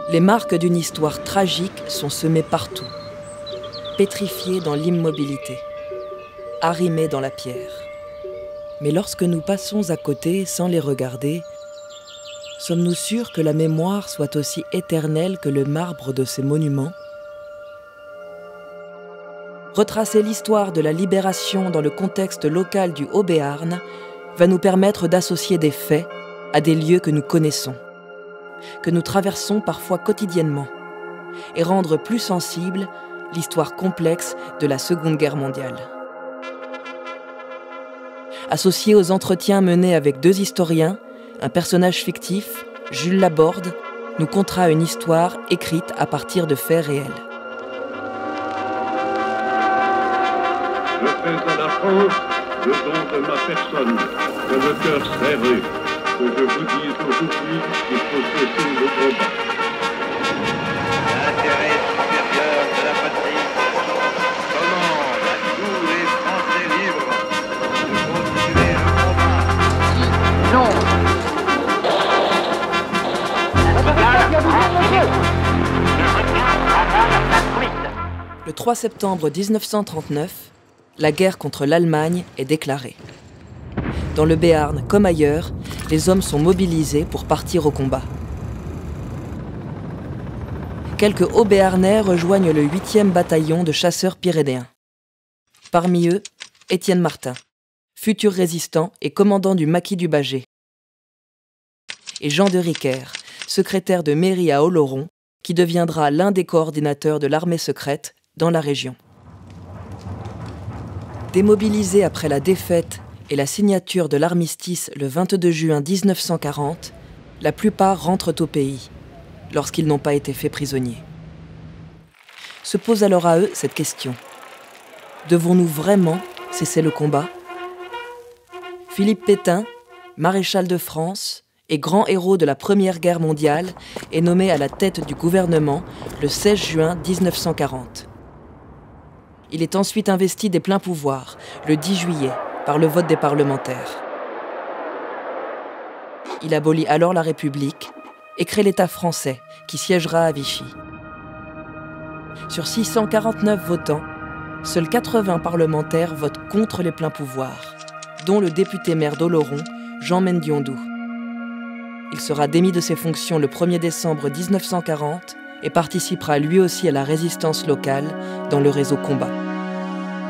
Les marques d'une histoire tragique sont semées partout, pétrifiées dans l'immobilité, arrimées dans la pierre. Mais lorsque nous passons à côté sans les regarder, sommes-nous sûrs que la mémoire soit aussi éternelle que le marbre de ces monuments ? Retracer l'histoire de la libération dans le contexte local du Haut-Béarn va nous permettre d'associer des faits à des lieux que nous connaissons, que nous traversons parfois quotidiennement, et rendre plus sensible l'histoire complexe de la Seconde Guerre mondiale. Associé aux entretiens menés avec deux historiens, un personnage fictif, Jules Laborde, nous contera une histoire écrite à partir de faits réels. Je fais à la France le don de ma personne, de le cœur serré, que je vous dise aujourd'hui qu'il faut cesser le combat. L'intérêt supérieur de la patrie commande à tous les Français libres de continuer le combat. Non. Le 3 septembre 1939, la guerre contre l'Allemagne est déclarée. Dans le Béarn comme ailleurs, les hommes sont mobilisés pour partir au combat. Quelques Hauts-Béarnais rejoignent le 8e bataillon de chasseurs pyrénéens. Parmi eux, Étienne Martin, futur résistant et commandant du maquis du Bâgé. Et Jean de Riquer, secrétaire de mairie à Oloron, qui deviendra l'un des coordinateurs de l'armée secrète dans la région. Démobilisés après la défaite et la signature de l'armistice le 22 juin 1940, la plupart rentrent au pays, lorsqu'ils n'ont pas été faits prisonniers. Se pose alors à eux cette question. Devons-nous vraiment cesser le combat ? Philippe Pétain, maréchal de France et grand héros de la Première Guerre mondiale, est nommé à la tête du gouvernement le 16 juin 1940. Il est ensuite investi des pleins pouvoirs, le 10 juillet, par le vote des parlementaires. Il abolit alors la République et crée l'État français, qui siégera à Vichy. Sur 649 votants, seuls 80 parlementaires votent contre les pleins pouvoirs, dont le député-maire d'Oloron, Jean Mendiondou. Il sera démis de ses fonctions le 1er décembre 1940 et participera lui aussi à la résistance locale dans le réseau Combat.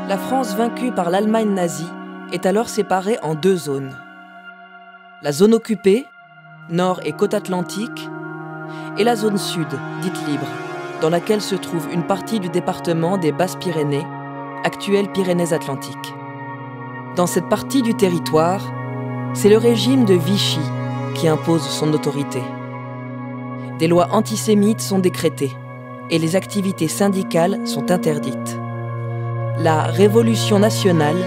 La France vaincue par l'Allemagne nazie est alors séparée en deux zones. La zone occupée, nord et côte atlantique, et la zone sud, dite libre, dans laquelle se trouve une partie du département des Basses-Pyrénées, actuelle Pyrénées-Atlantiques. Dans cette partie du territoire, c'est le régime de Vichy qui impose son autorité. Des lois antisémites sont décrétées et les activités syndicales sont interdites. La Révolution nationale,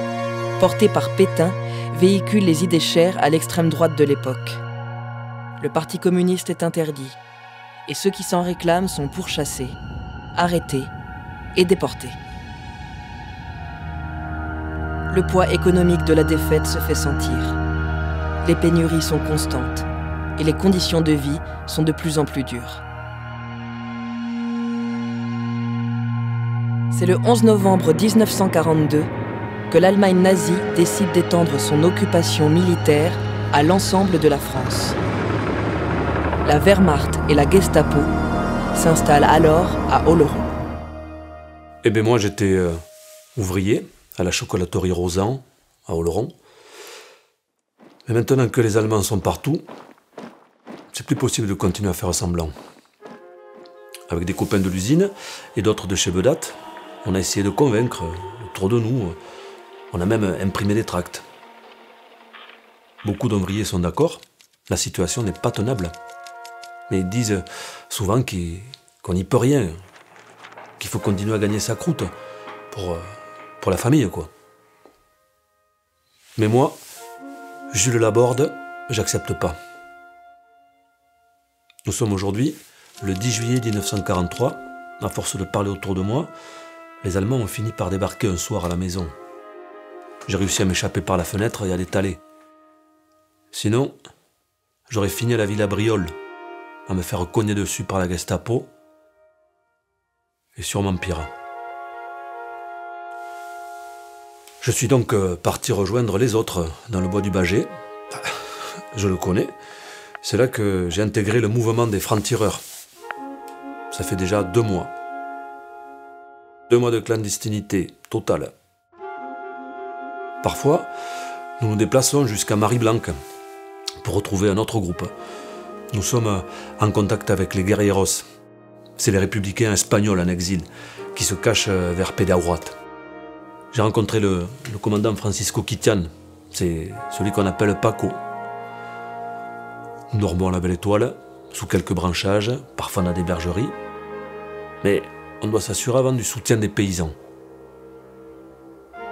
portée par Pétain, véhicule les idées chères à l'extrême droite de l'époque. Le Parti communiste est interdit et ceux qui s'en réclament sont pourchassés, arrêtés et déportés. Le poids économique de la défaite se fait sentir. Les pénuries sont constantes et les conditions de vie sont de plus en plus dures. C'est le 11 novembre 1942 que l'Allemagne nazie décide d'étendre son occupation militaire à l'ensemble de la France. La Wehrmacht et la Gestapo s'installent alors à Oloron. Eh bien moi j'étais ouvrier à la chocolaterie Rosan à Oloron. Mais maintenant que les Allemands sont partout, c'est plus possible de continuer à faire semblant. Avec des copains de l'usine et d'autres de chez Bedat, on a essayé de convaincre autour de nous. On a même imprimé des tracts. Beaucoup d'ouvriers sont d'accord, la situation n'est pas tenable. Mais ils disent souvent qu'on n'y peut rien, qu'il faut continuer à gagner sa croûte pour la famille, quoi. Mais moi, Jules Laborde, j'accepte pas. Nous sommes aujourd'hui le 10 juillet 1943. À force de parler autour de moi, les Allemands ont fini par débarquer un soir à la maison. J'ai réussi à m'échapper par la fenêtre et à l'étaler. Sinon, j'aurais fini à la Villa Briole, à me faire cogner dessus par la Gestapo, et sûrement pire. Je suis donc parti rejoindre les autres dans le bois du Bâgé. Je le connais. C'est là que j'ai intégré le mouvement des francs-tireurs. Ça fait déjà 2 mois. 2 mois de clandestinité totale. Parfois, nous nous déplaçons jusqu'à Marie-Blanque pour retrouver un autre groupe. Nous sommes en contact avec les guerrilleros. C'est les républicains espagnols en exil qui se cachent vers Pedaurat. J'ai rencontré le commandant Francisco Quitian. C'est celui qu'on appelle Paco. Nous dormons à la Belle Étoile, sous quelques branchages, parfois dans des bergeries. Mais on doit s'assurer avant du soutien des paysans.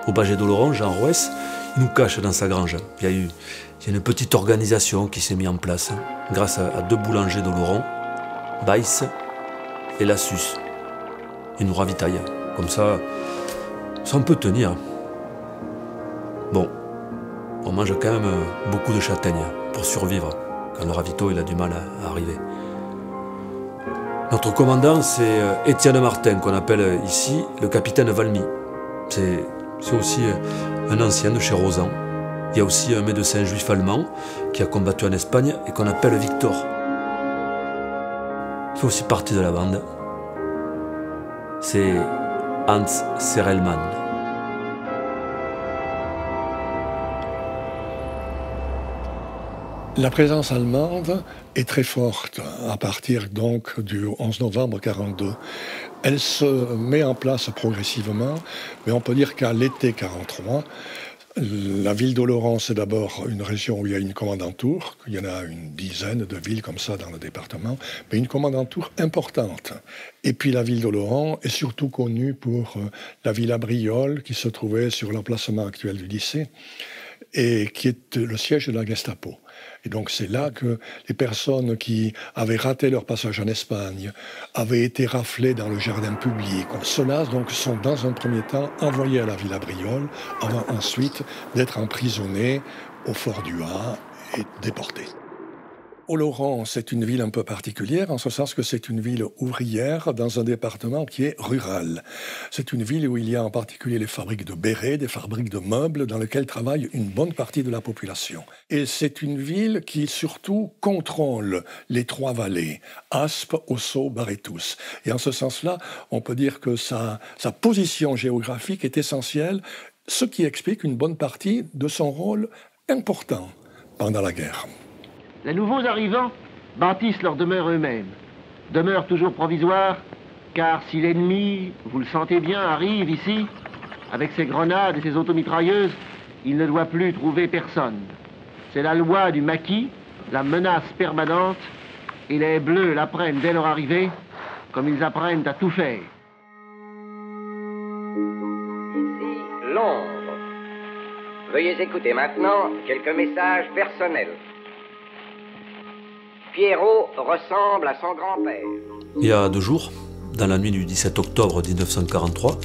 Au Bâgé d'Oloron, Jean Rouès, il nous cache dans sa grange. Il y a une petite organisation qui s'est mise en place grâce à 2 boulangers d'Oloron, Baïs et Lassus. Ils nous ravitaillent. Comme ça on peut tenir. Bon, on mange quand même beaucoup de châtaignes pour survivre quand le ravito il a du mal à arriver. Notre commandant, c'est Étienne Martin, qu'on appelle ici le capitaine Valmy. C'est aussi un ancien de chez Rosan. Il y a aussi un médecin juif allemand qui a combattu en Espagne et qu'on appelle Victor. Il fait aussi partie de la bande. C'est Hans Serelman. La présence allemande est très forte à partir donc du 11 novembre 1942. Elle se met en place progressivement, mais on peut dire qu'à l'été 1943, la ville d'Oloron, c'est d'abord une région où il y a une commandanture, il y en a une dizaine de villes comme ça dans le département, mais une commandanture importante. Et puis la ville d'Oloron est surtout connue pour la villa Briolle qui se trouvait sur l'emplacement actuel du lycée et qui est le siège de la Gestapo. Et donc c'est là que les personnes qui avaient raté leur passage en Espagne avaient été raflées dans le jardin public. Ceux-là donc sont dans un premier temps envoyés à la Villa Briolle avant ensuite d'être emprisonnés au Fort du Ha et déportés. Oloron, c'est une ville un peu particulière, en ce sens que c'est une ville ouvrière dans un département qui est rural. C'est une ville où il y a en particulier les fabriques de bérets, des fabriques de meubles, dans lesquelles travaille une bonne partie de la population. Et c'est une ville qui surtout contrôle les 3 vallées, Aspe, Ossau, Barrétous. Et en ce sens-là, on peut dire que sa position géographique est essentielle, ce qui explique une bonne partie de son rôle important pendant la guerre. Les nouveaux arrivants bâtissent leur demeure eux-mêmes. Demeure toujours provisoire, car si l'ennemi, vous le sentez bien, arrive ici, avec ses grenades et ses automitrailleuses, il ne doit plus trouver personne. C'est la loi du maquis, la menace permanente, et les Bleus l'apprennent dès leur arrivée, comme ils apprennent à tout faire. Ici, Londres. Veuillez écouter maintenant quelques messages personnels. Pierrot ressemble à son grand-père. Il y a 2 jours, dans la nuit du 17 octobre 1943,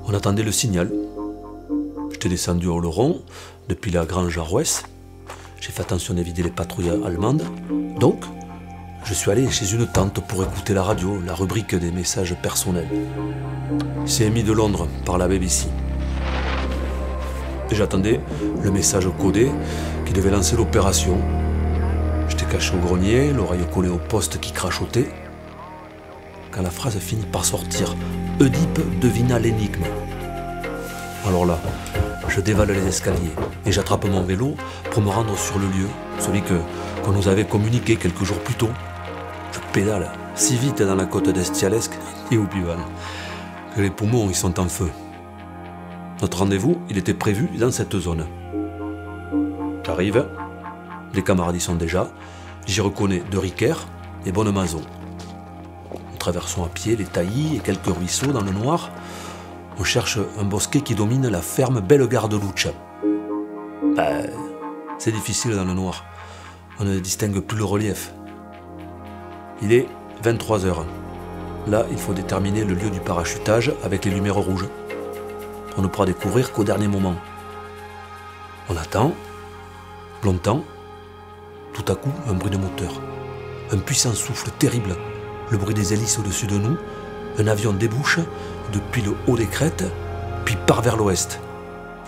on attendait le signal. J'étais descendu à Oloron, depuis la grange à Rouès. J'ai fait attention d'éviter les patrouilles allemandes. Donc, je suis allé chez une tante pour écouter la radio, la rubrique des messages personnels. C'est émis de Londres par la BBC. Et j'attendais le message codé qui devait lancer l'opération. J'étais caché au grenier, l'oreille collée au poste qui crachotait. Quand la phrase finit par sortir, Oedipe devina l'énigme. Alors là, je dévale les escaliers et j'attrape mon vélo pour me rendre sur le lieu, celui qu'on nous avait communiqué quelques jours plus tôt. Je pédale si vite dans la côte d'Estialesque et au Pival que les poumons y sont en feu. Notre rendez-vous, il était prévu dans cette zone. J'arrive. Les camarades y sont déjà. J'y reconnais De Riquer et Bonnemazon. Nous traversons à pied les taillis et quelques ruisseaux dans le noir. On cherche un bosquet qui domine la ferme Bellegarde-Luce. C'est difficile dans le noir. On ne distingue plus le relief. Il est 23h. Là, il faut déterminer le lieu du parachutage avec les lumières rouges. On ne pourra découvrir qu'au dernier moment. On attend, longtemps. Tout à coup, un bruit de moteur. Un puissant souffle terrible, le bruit des hélices au-dessus de nous, un avion débouche depuis le haut des crêtes, puis part vers l'ouest.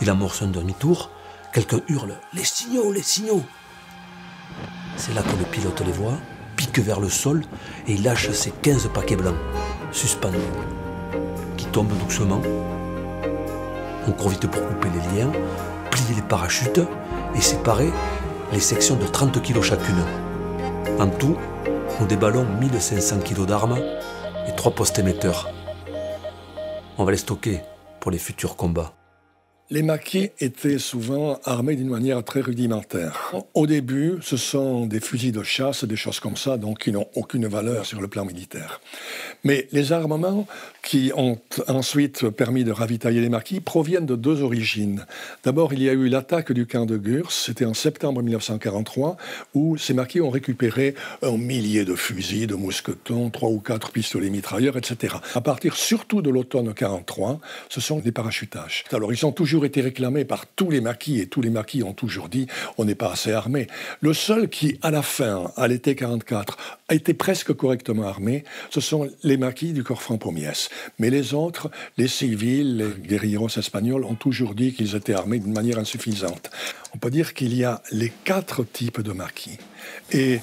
Il amorce un demi-tour, quelqu'un hurle « Les signaux, les signaux !» C'est là que le pilote les voit, pique vers le sol et il lâche ses 15 paquets blancs, suspendus, qui tombent doucement. On court vite pour couper les liens, plier les parachutes et séparer les sections de 30 kg chacune. En tout, nous déballons 1500 kg d'armes et 3 postes émetteurs. On va les stocker pour les futurs combats. Les maquis étaient souvent armés d'une manière très rudimentaire. Au début, ce sont des fusils de chasse, des choses comme ça, donc qui n'ont aucune valeur sur le plan militaire. Mais les armements qui ont ensuite permis de ravitailler les maquis proviennent de deux origines. D'abord, il y a eu l'attaque du camp de Gurs, c'était en septembre 1943, où ces maquis ont récupéré 1 millier de fusils, de mousquetons, 3 ou 4 pistolets mitrailleurs, etc. À partir surtout de l'automne 1943, ce sont des parachutages. Alors, ils ont toujours été réclamés par tous les maquis, et tous les maquis ont toujours dit on n'est pas assez armés. Le seul qui, à la fin, à l'été 1944, a été presque correctement armé, ce sont les maquis du corps franc Pommiès. Mais les autres, les civils, les guérilleros espagnols, ont toujours dit qu'ils étaient armés d'une manière insuffisante. On peut dire qu'il y a les 4 types de maquis. Et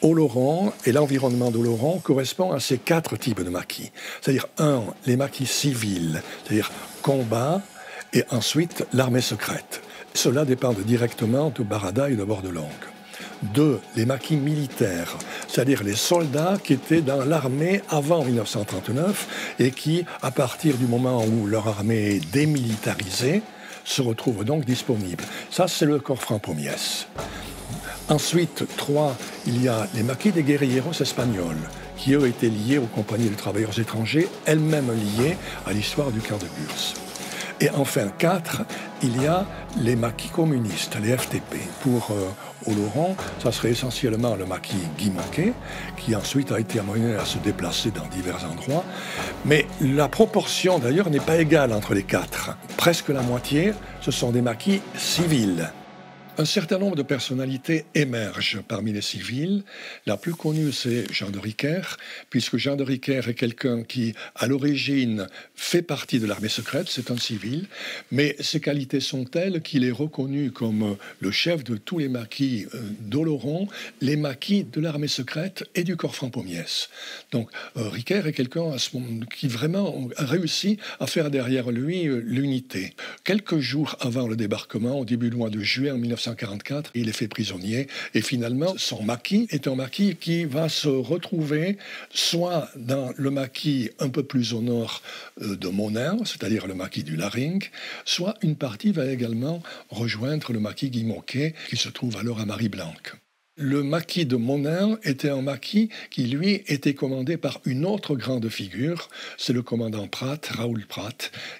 Oloron et l'environnement d'Oloron correspond à ces 4 types de maquis. C'est-à-dire, 1, les maquis civils, c'est-à-dire combat, et ensuite l'armée secrète. Cela dépend directement de Barada et de Bordelongue. 2, les maquis militaires, c'est-à-dire les soldats qui étaient dans l'armée avant 1939 et qui, à partir du moment où leur armée est démilitarisée, se retrouvent donc disponibles. Ça, c'est le corps franc Pommiès. Ensuite, 3, il y a les maquis des guérilleros espagnols, qui eux étaient liés aux compagnies de travailleurs étrangers, elles-mêmes liées à l'histoire du camp de Gurs. Et enfin, 4, il y a les maquis communistes, les FTP. Pour Oloron, ça serait essentiellement le maquis Guy Monquet, qui ensuite a été amené à se déplacer dans divers endroits. Mais la proportion, d'ailleurs, n'est pas égale entre les 4. Presque la moitié, ce sont des maquis civils. Un certain nombre de personnalités émergent parmi les civils. La plus connue, c'est Jean de Riquer, puisque Jean de Riquer est quelqu'un qui, à l'origine, fait partie de l'armée secrète, c'est un civil, mais ses qualités sont telles qu'il est reconnu comme le chef de tous les maquis d'Oloron, les maquis de l'armée secrète et du corps franc Pommiès. Donc Riquer est quelqu'un qui vraiment a réussi à faire derrière lui l'unité. Quelques jours avant le débarquement, au début du mois de juillet 1944, il est fait prisonnier et finalement son maquis est un maquis qui va se retrouver soit dans le maquis un peu plus au nord de Monin, c'est-à-dire le maquis du Laring, soit une partie va également rejoindre le maquis Guy Monquet qui se trouve alors à Marie-Blanque. Le maquis de Monin était un maquis qui, lui, était commandé par une autre grande figure, c'est le commandant Prat, Raoul Prat,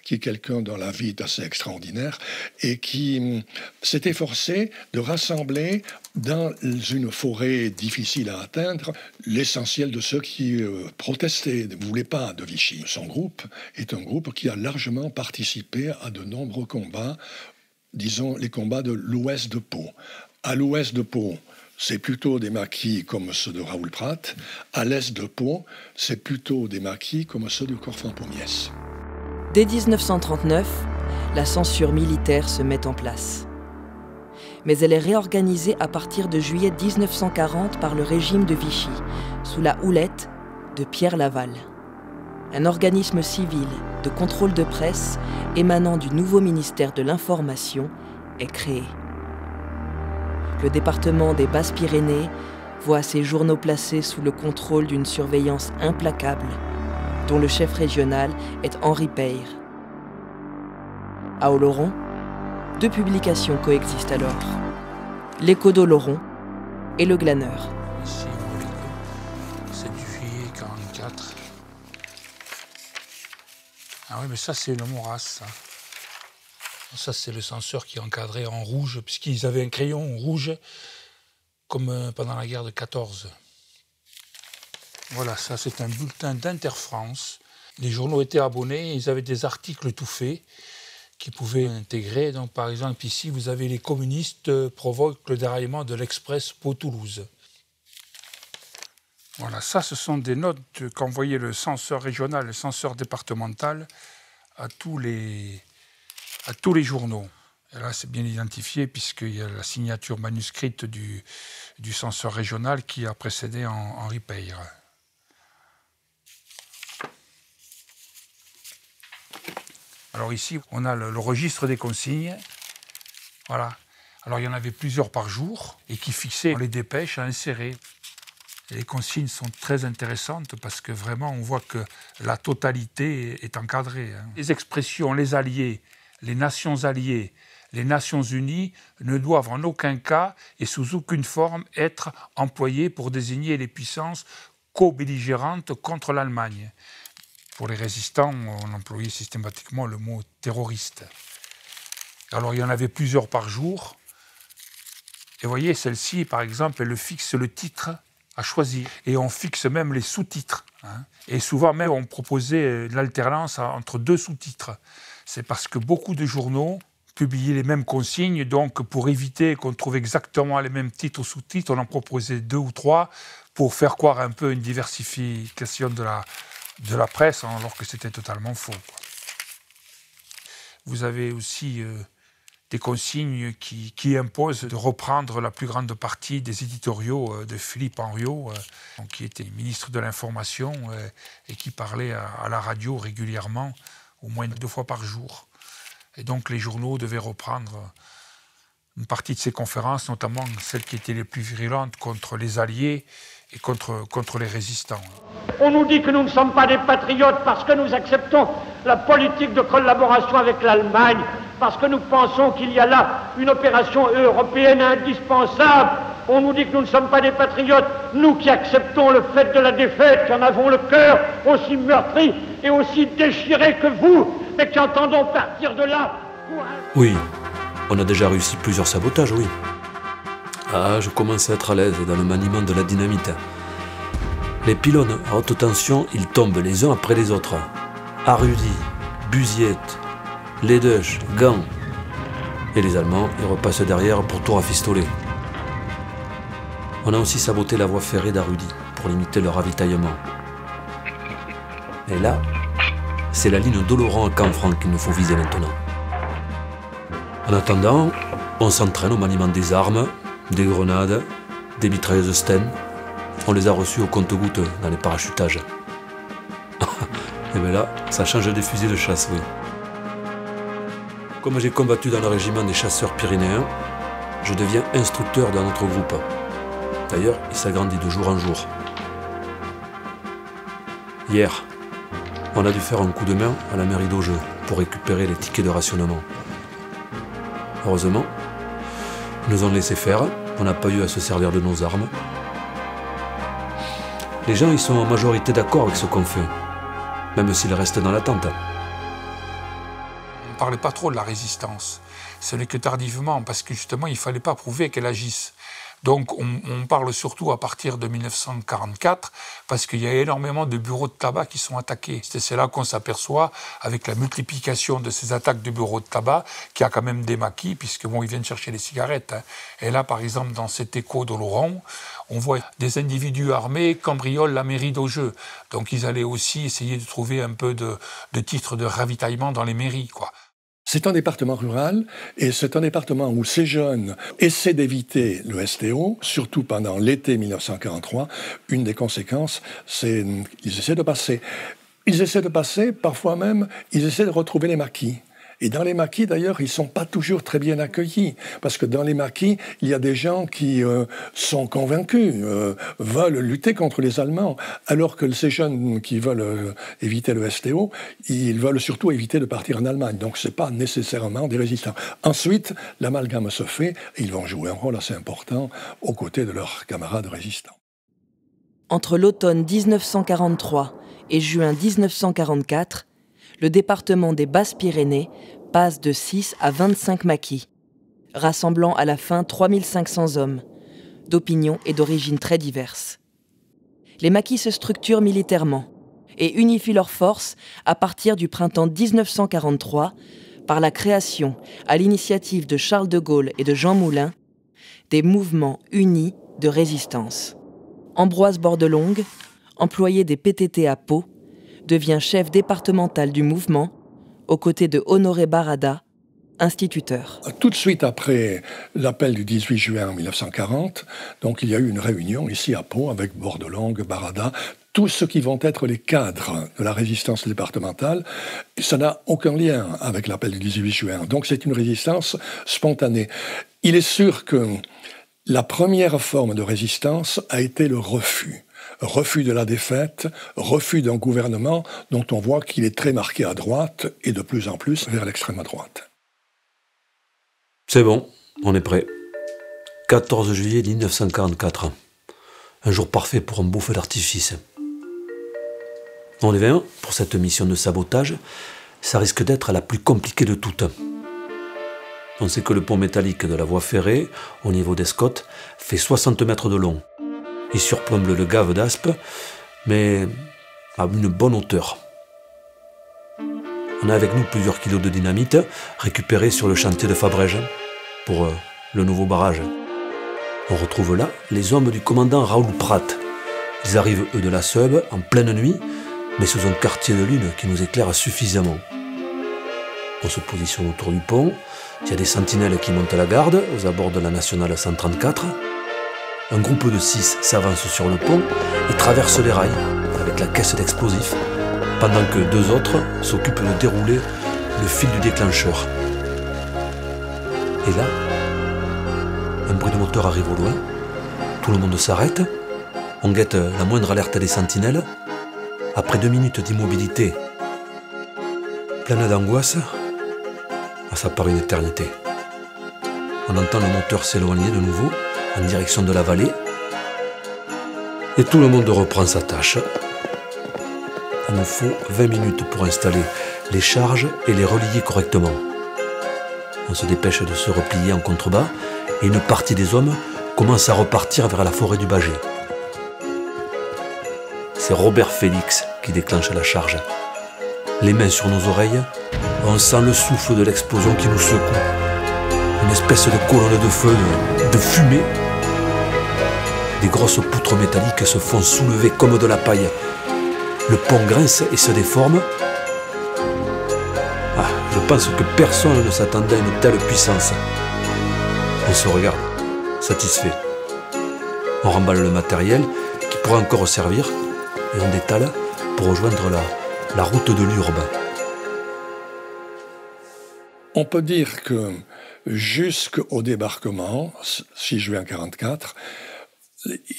qui est quelqu'un dont la vie est assez extraordinaire et qui s'est efforcé de rassembler dans une forêt difficile à atteindre l'essentiel de ceux qui protestaient, ne voulaient pas de Vichy. Son groupe est un groupe qui a largement participé à de nombreux combats, disons les combats de l'ouest de Pau. À l'ouest de Pau, c'est plutôt des maquis comme ceux de Raoul Prat. À l'est de Pau, c'est plutôt des maquis comme ceux du corps franc Pommiès. Dès 1939, la censure militaire se met en place. Mais elle est réorganisée à partir de juillet 1940 par le régime de Vichy, sous la houlette de Pierre Laval. Un organisme civil de contrôle de presse émanant du nouveau ministère de l'Information est créé. Le département des Basses-Pyrénées voit ses journaux placés sous le contrôle d'une surveillance implacable, dont le chef régional est Henri Peyre. À Oloron, 2 publications coexistent alors, l'Écho d'Oloron et le Glaneur. Ici, c'est du juillet 1944. Ah oui, mais ça, c'est le Maurras, ça. Ça, c'est le censeur qui est encadré en rouge, puisqu'ils avaient un crayon rouge, comme pendant la guerre de 14. Voilà, ça, c'est un bulletin d'Inter-France. Les journaux étaient abonnés, ils avaient des articles tout faits qu'ils pouvaient intégrer. Donc, par exemple, ici, vous avez les communistes provoquent le déraillement de l'express Pau-Toulouse. Voilà, ça, ce sont des notes qu'envoyait le censeur régional, le censeur départemental à tous les journaux. Et là, c'est bien identifié puisqu'il y a la signature manuscrite du censeur régional qui a précédé Henri Peyre. Alors ici, on a le registre des consignes. Voilà. Alors il y en avait plusieurs par jour et qui fixaient les dépêches à insérer. Et les consignes sont très intéressantes parce que vraiment on voit que la totalité est encadrée. Les expressions les alliés, les Nations alliées, les Nations unies ne doivent en aucun cas et sous aucune forme être employées pour désigner les puissances co-belligérantes contre l'Allemagne. Pour les résistants, on employait systématiquement le mot terroriste. Alors il y en avait plusieurs par jour. Et vous voyez, celle-ci, par exemple, elle fixe le titre à choisir. Et on fixe même les sous-titres. Et souvent même, on proposait l'alternance entre deux sous-titres. C'est parce que beaucoup de journaux publiaient les mêmes consignes. Donc, pour éviter qu'on trouve exactement les mêmes titres ou sous-titres, on en proposait 2 ou 3 pour faire croire un peu une diversification de la presse, alors que c'était totalement faux. Vous avez aussi des consignes qui imposent de reprendre la plus grande partie des éditoriaux de Philippe Henriot, qui était ministre de l'Information et qui parlait à la radio régulièrement, au moins 2 fois par jour. Et donc les journaux devaient reprendre une partie de ces conférences, notamment celles qui étaient les plus virulentes contre les Alliés et contre les résistants. On nous dit que nous ne sommes pas des patriotes parce que nous acceptons la politique de collaboration avec l'Allemagne, parce que nous pensons qu'il y a là une opération européenne indispensable. On nous dit que nous ne sommes pas des patriotes, nous qui acceptons le fait de la défaite, qui en avons le cœur aussi meurtri et aussi déchiré que vous, mais qui entendons partir de là pour... Oui, on a déjà réussi plusieurs sabotages, oui. Ah, je commence à être à l'aise dans le maniement de la dynamite. Les pylônes à haute tension, ils tombent les uns après les autres. Arudi, Busiette, Ledeuch, Gand. Et les Allemands, ils repassent derrière pour tout rafistoler. On a aussi saboté la voie ferrée d'Arudi pour limiter leur ravitaillement. Et là, c'est la ligne d'Oloron à Canfranc qu'il nous faut viser maintenant. En attendant, on s'entraîne au maniement des armes, des grenades, des mitrailleuses Sten. On les a reçues au compte-gouttes dans les parachutages. Et bien là, ça change des fusils de chasse, oui. Comme j'ai combattu dans le régiment des chasseurs pyrénéens, je deviens instructeur dans notre groupe. D'ailleurs, il s'agrandit de jour en jour. Hier, on a dû faire un coup de main à la mairie d'Augeux pour récupérer les tickets de rationnement. Heureusement, ils nous ont laissé faire, on n'a pas eu à se servir de nos armes. Les gens, ils sont en majorité d'accord avec ce qu'on fait, même s'ils restent dans l'attente. On ne parlait pas trop de la résistance. Ce n'est que tardivement, parce que justement, il ne fallait pas prouver qu'elle agisse. Donc on parle surtout à partir de 1944, parce qu'il y a énormément de bureaux de tabac qui sont attaqués. C'est là qu'on s'aperçoit, avec la multiplication de ces attaques de bureaux de tabac, qu'il y a quand même des maquis, puisque bon, ils viennent chercher les cigarettes. Et là, par exemple, dans cet écho d'Oloron, on voit des individus armés cambriolent la mairie d'Augeux. Donc ils allaient aussi essayer de trouver un peu de titres de ravitaillement dans les mairies, quoi. C'est un département rural et c'est un département où ces jeunes essaient d'éviter le STO, surtout pendant l'été 1943. Une des conséquences, c'est qu'ils essaient de passer. Ils essaient de passer, parfois même, ils essaient de retrouver les maquis. Et dans les maquis, d'ailleurs, ils ne sont pas toujours très bien accueillis. Parce que dans les maquis, il y a des gens qui sont convaincus, veulent lutter contre les Allemands, alors que ces jeunes qui veulent éviter le STO, ils veulent surtout éviter de partir en Allemagne. Donc ce n'est pas nécessairement des résistants. Ensuite, l'amalgame se fait et ils vont jouer un rôle assez important aux côtés de leurs camarades résistants. Entre l'automne 1943 et juin 1944, le département des Basses-Pyrénées passe de 6 à 25 maquis, rassemblant à la fin 3500 hommes, d'opinions et d'origines très diverses. Les maquis se structurent militairement et unifient leurs forces à partir du printemps 1943 par la création, à l'initiative de Charles de Gaulle et de Jean Moulin, des mouvements unis de résistance. Ambroise Bordelongue, employé des PTT à Pau, devient chef départemental du mouvement, aux côtés de Honoré Barada, instituteur. Tout de suite après l'appel du 18 juin 1940, donc il y a eu une réunion ici à Pau avec Bordelongue, Barada, tous ceux qui vont être les cadres de la résistance départementale. Ça n'a aucun lien avec l'appel du 18 juin. Donc c'est une résistance spontanée. Il est sûr que la première forme de résistance a été le refus. Refus de la défaite, refus d'un gouvernement dont on voit qu'il est très marqué à droite et de plus en plus vers l'extrême droite. C'est bon, on est prêt. 14 juillet 1944. Un jour parfait pour un beau feu d'artifice. On est bien, pour cette mission de sabotage, ça risque d'être la plus compliquée de toutes. On sait que le pont métallique de la voie ferrée, au niveau d'Escottes, fait 60 mètres de long. Il surplombe le gave d'Aspe, mais à une bonne hauteur. On a avec nous plusieurs kilos de dynamite récupérés sur le chantier de Fabrège pour le nouveau barrage. On retrouve là les hommes du commandant Raoul Prat. Ils arrivent eux de la Seube en pleine nuit, mais sous un quartier de lune qui nous éclaire suffisamment. On se positionne autour du pont, il y a des sentinelles qui montent la garde aux abords de la nationale 134. Un groupe de 6 s'avance sur le pont et traverse les rails avec la caisse d'explosifs, pendant que 2 autres s'occupent de dérouler le fil du déclencheur. Et là, un bruit de moteur arrive au loin, tout le monde s'arrête, on guette la moindre alerte des sentinelles. Après 2 minutes d'immobilité, pleine d'angoisse, ça part une éternité. On entend le moteur s'éloigner de nouveau en direction de la vallée, et tout le monde reprend sa tâche. Il nous faut 20 minutes pour installer les charges et les relier correctement. On se dépêche de se replier en contrebas et une partie des hommes commence à repartir vers la forêt du Bâgé. C'est Robert Félix qui déclenche la charge. Les mains sur nos oreilles, on sent le souffle de l'explosion qui nous secoue. Une espèce de colonne de feu, de fumée. Des grosses poutres métalliques se font soulever comme de la paille. Le pont grince et se déforme. Je pense que personne ne s'attendait à une telle puissance. On se regarde, satisfait. On remballe le matériel qui pourra encore servir et on détale pour rejoindre la route de l'Urbe. On peut dire que jusqu'au débarquement, 6 juin 1944,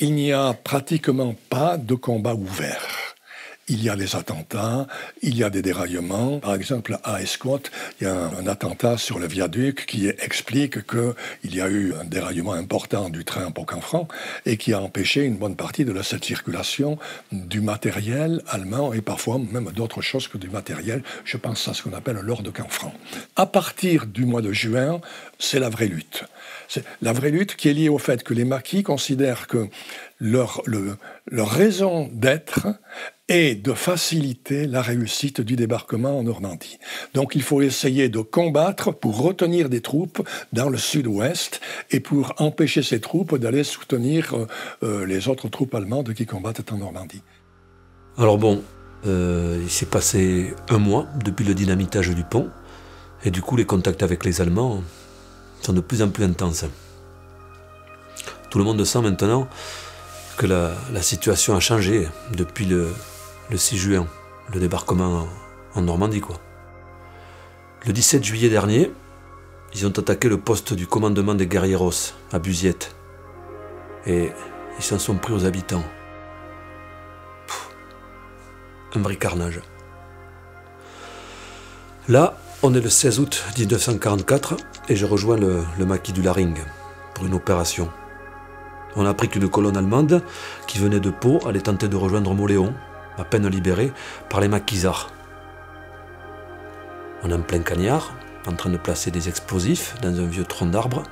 il n'y a pratiquement pas de combat ouvert. Il y a des attentats, il y a des déraillements. Par exemple, à Escottes, il y a un attentat sur le viaduc qui explique qu'il y a eu un déraillement important du train Pau-Canfranc et qui a empêché une bonne partie de cette circulation du matériel allemand et parfois même d'autres choses que du matériel. Je pense à ce qu'on appelle l'or de Canfranc. À partir du mois de juin, c'est la vraie lutte. C'est la vraie lutte qui est liée au fait que les maquis considèrent que leur raison d'être est de faciliter la réussite du débarquement en Normandie. Donc il faut essayer de combattre pour retenir des troupes dans le sud-ouest et pour empêcher ces troupes d'aller soutenir les autres troupes allemandes qui combattent en Normandie. Alors bon, il s'est passé 1 mois depuis le dynamitage du pont et du coup les contacts avec les Allemands sont de plus en plus intenses. Tout le monde sent maintenant que la situation a changé depuis le 6 juin, le débarquement en Normandie, quoi. Le 17 juillet dernier, ils ont attaqué le poste du commandement des Guerrieros à Buziette. Et ils s'en sont pris aux habitants. Un vrai carnage. Là, on est le 16 août 1944 et je rejoins le maquis du Laring pour une opération. On a appris qu'une colonne allemande qui venait de Pau allait tenter de rejoindre Mauléon, à peine libéré par les maquisards. On est en plein cagnard, en train de placer des explosifs dans un vieux tronc d'arbre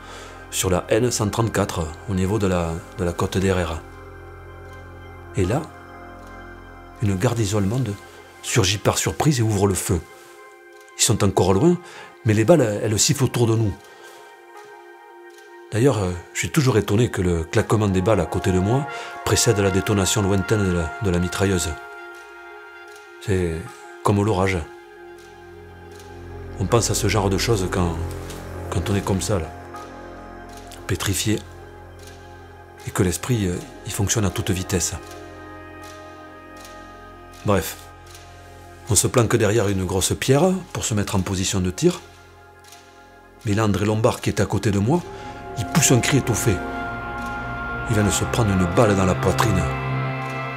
sur la N134 au niveau de la côte d'Herrera. Et là, une garnison allemande surgit par surprise et ouvre le feu. Ils sont encore loin, mais les balles, elles sifflent autour de nous. D'ailleurs, je suis toujours étonné que le claquement des balles à côté de moi précède la détonation lointaine de la mitrailleuse. C'est comme l'orage. On pense à ce genre de choses quand on est comme ça, là, pétrifié, et que l'esprit, il fonctionne à toute vitesse. Bref, on se planque derrière une grosse pierre pour se mettre en position de tir. Mais là, André Lombard, qui est à côté de moi, il pousse un cri étouffé. Il vient de se prendre une balle dans la poitrine.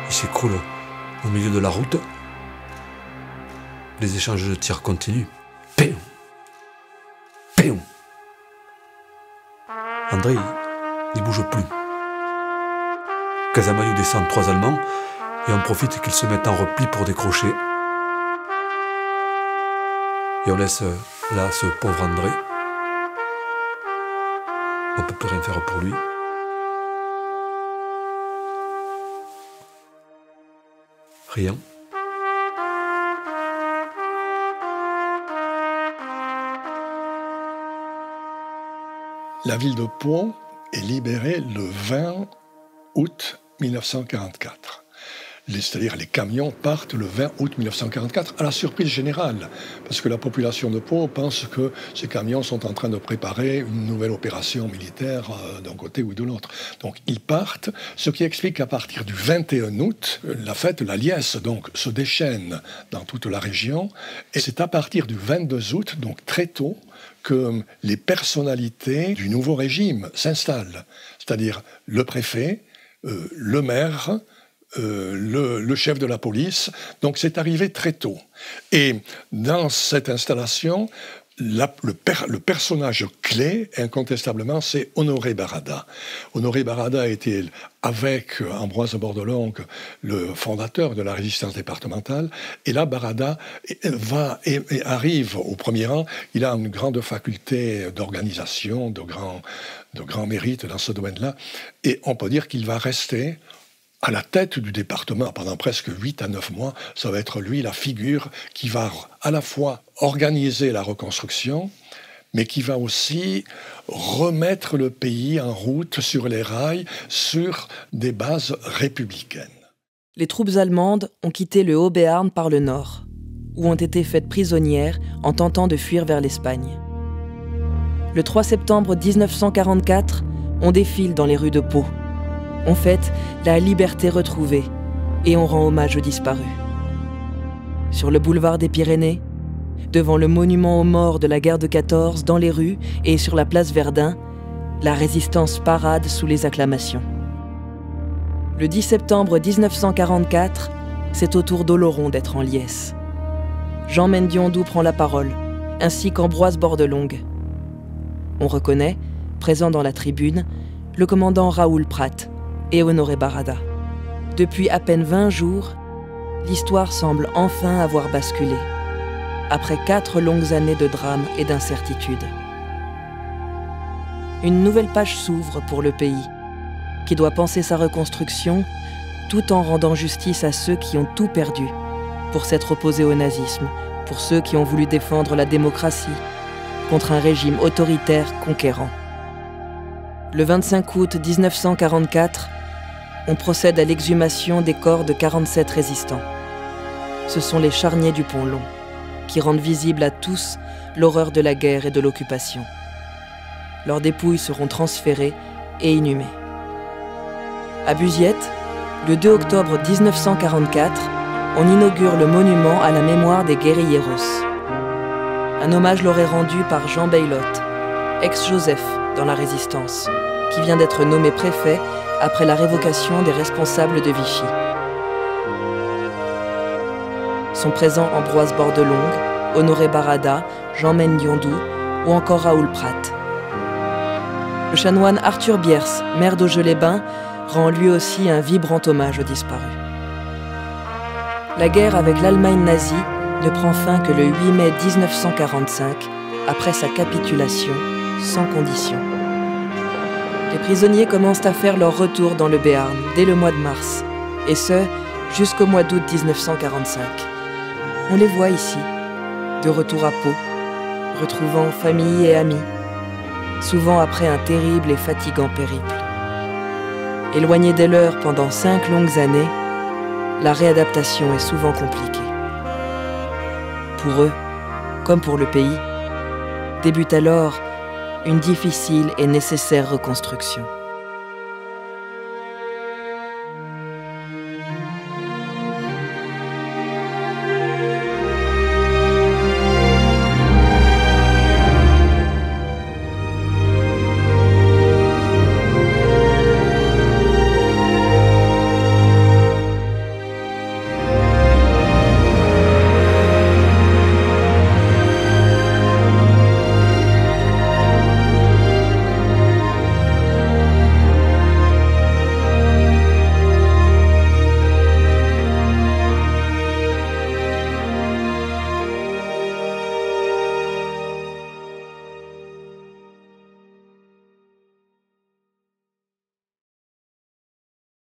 Il s'écroule au milieu de la route. Les échanges de tirs continuent. Péum! Péum! André, il bouge plus. Casamayou descend 3 Allemands et on profite qu'ils se mettent en repli pour décrocher. Et on laisse là ce pauvre André. On ne peut plus rien faire pour lui. Rien. La ville de Pau est libérée le 20 août 1944. C'est-à-dire les camions partent le 20 août 1944 à la surprise générale, parce que la population de Pau pense que ces camions sont en train de préparer une nouvelle opération militaire d'un côté ou de l'autre. Donc ils partent, ce qui explique qu'à partir du 21 août, la fête, la liesse, donc, se déchaîne dans toute la région, et c'est à partir du 22 août, donc très tôt, que les personnalités du nouveau régime s'installent, c'est-à-dire le préfet, le maire, le chef de la police. Donc c'est arrivé très tôt. Et dans cette installation, le personnage clé, incontestablement, c'est Honoré Barrada. Honoré Barrada était, avec Ambroise Bordelongue, le fondateur de la résistance départementale. Et là, Barrada arrive au premier rang. Il a une grande faculté d'organisation, de grands mérites dans ce domaine-là. Et on peut dire qu'il va rester à la tête du département pendant presque 8 à 9 mois. Ça va être lui la figure qui va à la fois organiser la reconstruction, mais qui va aussi remettre le pays en route sur les rails, sur des bases républicaines. Les troupes allemandes ont quitté le Haut-Béarn par le nord, où ont été faites prisonnières en tentant de fuir vers l'Espagne. Le 3 septembre 1944, on défile dans les rues de Pau. On fête la liberté retrouvée et on rend hommage aux disparus. Sur le boulevard des Pyrénées, devant le monument aux morts de la guerre de 14, dans les rues et sur la place Verdun, la résistance parade sous les acclamations. Le 10 septembre 1944, c'est au tour d'Oloron d'être en liesse. Jean Mendiondou prend la parole, ainsi qu'Ambroise Bordelongue. On reconnaît, présent dans la tribune, le commandant Raoul Prat et Honoré Barrada. Depuis à peine 20 jours, l'histoire semble enfin avoir basculé, après 4 longues années de drame et d'incertitude. Une nouvelle page s'ouvre pour le pays, qui doit penser sa reconstruction tout en rendant justice à ceux qui ont tout perdu pour s'être opposés au nazisme, pour ceux qui ont voulu défendre la démocratie contre un régime autoritaire conquérant. Le 25 août 1944, on procède à l'exhumation des corps de 47 résistants. Ce sont les charniers du Pont-Long, qui rendent visible à tous l'horreur de la guerre et de l'occupation. Leurs dépouilles seront transférées et inhumées. À Buziette, le 2 octobre 1944, on inaugure le monument à la mémoire des guérilleros. Un hommage leur est rendu par Jean Baylotte, ex-Joseph dans la Résistance, qui vient d'être nommé préfet après la révocation des responsables de Vichy. Sont présents Ambroise Bordelongue, Honoré Barrada, Jean Mendiondou ou encore Raoul Prat. Le chanoine Arthur Biers, maire d'Auge-les-Bains, rend lui aussi un vibrant hommage aux disparus. La guerre avec l'Allemagne nazie ne prend fin que le 8 mai 1945, après sa capitulation sans condition. Les prisonniers commencent à faire leur retour dans le Béarn dès le mois de mars, et ce, jusqu'au mois d'août 1945. On les voit ici, de retour à Pau, retrouvant famille et amis, souvent après un terrible et fatigant périple. Éloignés des leurs pendant 5 longues années, la réadaptation est souvent compliquée. Pour eux, comme pour le pays, débute alors une difficile et nécessaire reconstruction.